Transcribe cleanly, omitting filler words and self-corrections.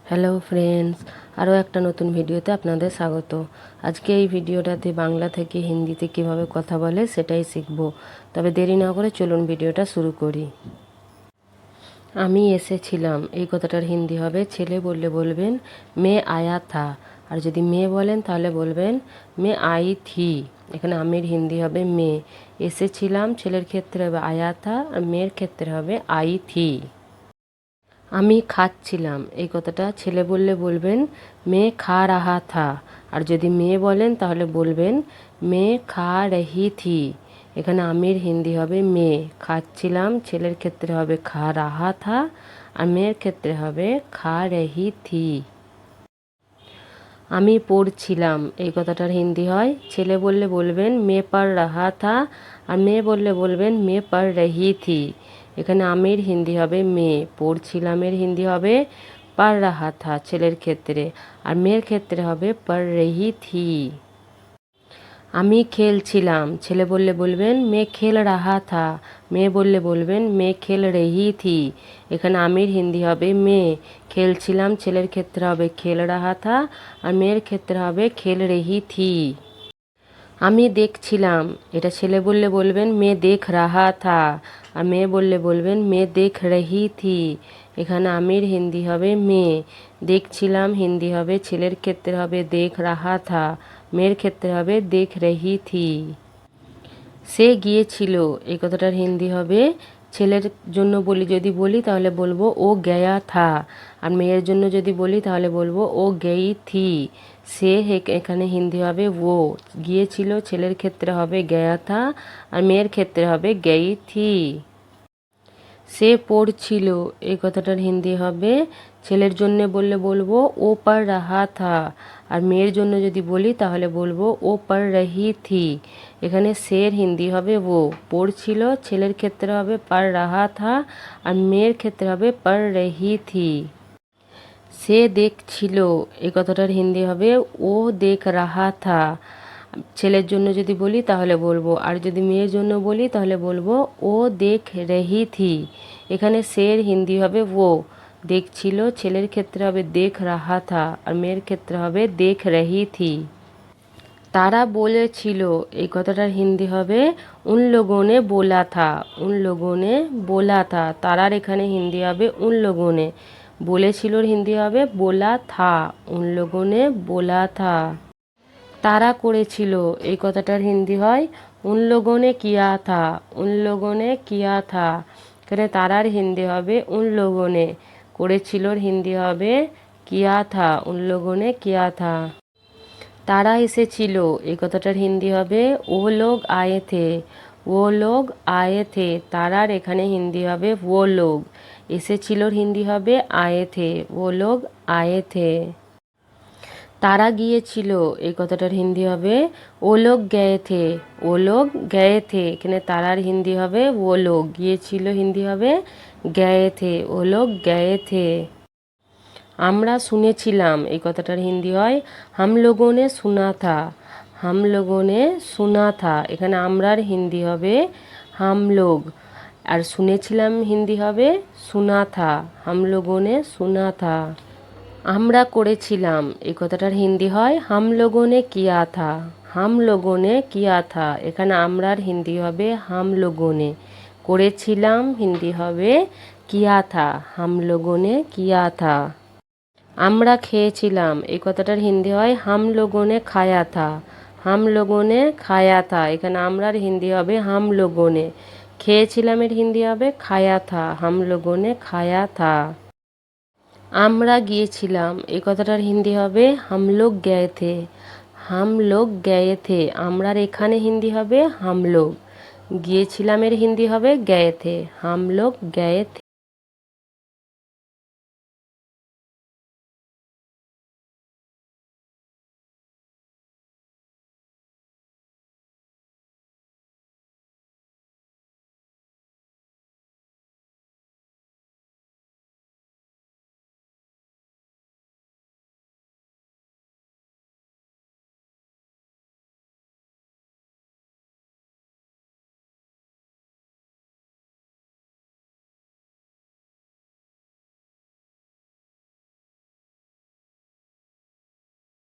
Hello friends, আরও একটা নতুন ভিডিওতে আপনাদের স্বাগত। আজকে এই ভিডিওটাতে বাংলা থেকে হিন্দিতে কিভাবে কথা বলে সেটাই শিখব। তবে দেরি না করে চলুন ভিডিওটা শুরু করি। আমি এসেছিলাম, এই কথাটার হিন্দি হবে ছেলে বললে বলবেন মে আয়া থা, আর যদি মেয়ে বলেন তাহলে বলবেন মে আই থি। এখানে আমির হিন্দি হবে মে। এসেছিলাম ছেলের ক্ষেত্রে হবে আয়া থা, আর মেয়ের ক্ষেত্রে হবে আই থি। আমি খাচ্ছিলাম, এই কথাটা ছেলে বললে বলবেন মে খা রাহা থা, আর যদি মেয়ে বলেন তাহলে বলবেন মে খা রহি থি। এখানে আমির হিন্দি হবে মে। খাচ্ছিলাম ছেলের ক্ষেত্রে হবে খা রাহা থা, আর মেয়ের ক্ষেত্রে হবে খা রহি থি। আমি পড়ছিলাম, এই কথাটার হিন্দি হয় ছেলে বললে বলবেন মে পড় রাহা থা, আর মেয়ে বললে বলবেন মে পড় রহি থি। এখানে আমির হিন্দি হবে মে, পড়ছিলামের হিন্দি হবে পড় রাহা থা ছেলের ক্ষেত্রে, আর মেয়ের ক্ষেত্রে হবে পড় রহি থি। আমি খেলছিলাম, ছেলে বললে বলবেন মে খেল রাহা থা, মেয়ে বললে বলবেন মে খেল রহি থি। এখানে আমির হিন্দি হবে মে, খেলছিলাম ছেলের ক্ষেত্রে হবে খেল রাহা থা, আর মেয়ের ক্ষেত্রে হবে খেল রহি থি। আমি দেখছিলাম, এটা ছেলে বললে বলবেন মে দেখ রাহা থা, আর মেয়ে বললে বলবেন মে দেখ রহি থি। এখানে আমির হিন্দি হবে মে, দেখছিলাম হিন্দি হবে ছেলের ক্ষেত্রে হবে দেখ রাহা থা, মেয়ের ক্ষেত্রে হবে দেখ রহি থি। সে গিয়েছিল, এই কথাটার হিন্দি হবে ছেলের জন্য যদি বলি তাহলে বলবো ও গয়া থা, আর মেয়ের জন্য যদি বলি তাহলে বলবো ও গেই থি। সে এখানে হিন্দি হবে ও, গিয়েছিল ছেলের ক্ষেত্রে হবে গয়া থা, আর মেয়ের ক্ষেত্রে হবে গেই থি। সে পড়ছিল, এই কথাটার হিন্দি হবে ছেলের জন্য বললে বলবো ও পড় রাহা থা, আর মেয়ের জন্য যদি বলি তাহলে বলবো ও পড় রহি থি। এখানে সের হিন্দি হবে ও, পড়ছিল ছেলের ক্ষেত্রে হবে পড় রাহা থা, আর মেয়ের ক্ষেত্রে হবে পড় রহি থি। সে দেখছিল, এই কথাটার হিন্দি হবে ও দেখ রাহা থা। ছেলের জন্য যদি বলি তাহলে বলবো, আর যদি মেয়ের জন্য বলি তাহলে বলবো ও দেখ রহি থি। এখানে সের হিন্দি হবে ও, দেখছিল ছেলের ক্ষেত্রে হবে দেখ রাহা থা, আর মেয়ের ক্ষেত্রে হবে দেখ রহি থি। তারা বলেছিল, এই কথাটার হিন্দি হবে উন লোগোं ने बोला था, উন লোগোं ने बोला था। তারার এখানে হিন্দি হবে উন লোগোं ने, বলেছিলর হিন্দি হবে बोला था, উন লোগোं ने बोला था। তারা করেছিল, এই কথাটার হিন্দি হয় উন লোগোं ने किया था, উন লোগোं ने किया था। এখানে তারার হিন্দি হবে উন লোগোं ने, করেছিলর হিন্দি হবে किया था, উন लोगों ने किया था। তারা এসেছিল, এই কথাটার হিন্দি হবে ও লোগ আয়ে থে, ও লোগ আয়ে থে। তারার এখানে হিন্দি হবে ও লোগ, এসেছিলর হিন্দি হবে আয়ে থে, ও লোগ আয়ে থে। তারা গিয়েছিল, এই কথাটার হিন্দি হবে ও লোগ গয়ে থে, ও লোগ গয়ে থে। এখানে তারার হিন্দি হবে ও লোগ, গিয়েছিল হিন্দি হবে গয়ে থে, ও লোগ গয়ে থে। আমরা শুনেছিলাম, এই কথাটার হিন্দি হয় হাম লোগোं ने सुना था, হাম লোগোं ने सुना था। এখানে আমরার হিন্দি হবে হাম লোগ, আর শুনেছিলাম হিন্দি হবে सुना था, হাম লোগों ने सुना था। আমরা করেছিলাম, এই কথাটার হিন্দি হয় হাম লোগোं ने किया था, হাম লোগোं ने किया था। এখানে আমরার হিন্দি হবে হাম লোগোं ने, করেছিলাম হিন্দি হবে किया था, হাম लोगों ने किया था। আমরা খেয়েছিলাম, এই কথাটার হিন্দি হয় হাম লোগোं ने খায়া থা, হাম লোগোं ने খায়া থা। এখানে আমরার হিন্দি হবে হাম লোগোं ने, খেয়েছিলামের হিন্দি হবে খায়া থা, হাম লোগোं ने খায়া থা। আমরা গিয়েছিলাম, এই কথাটার হিন্দি হবে হাম লোগ গয়ে থে, হাম লোগ গয়ে থে। আমরার এখানে হিন্দি হবে হাম লোগ, গিয়েছিলামের হিন্দি হবে গয়ে থে, হাম লোগ গয়ে থে।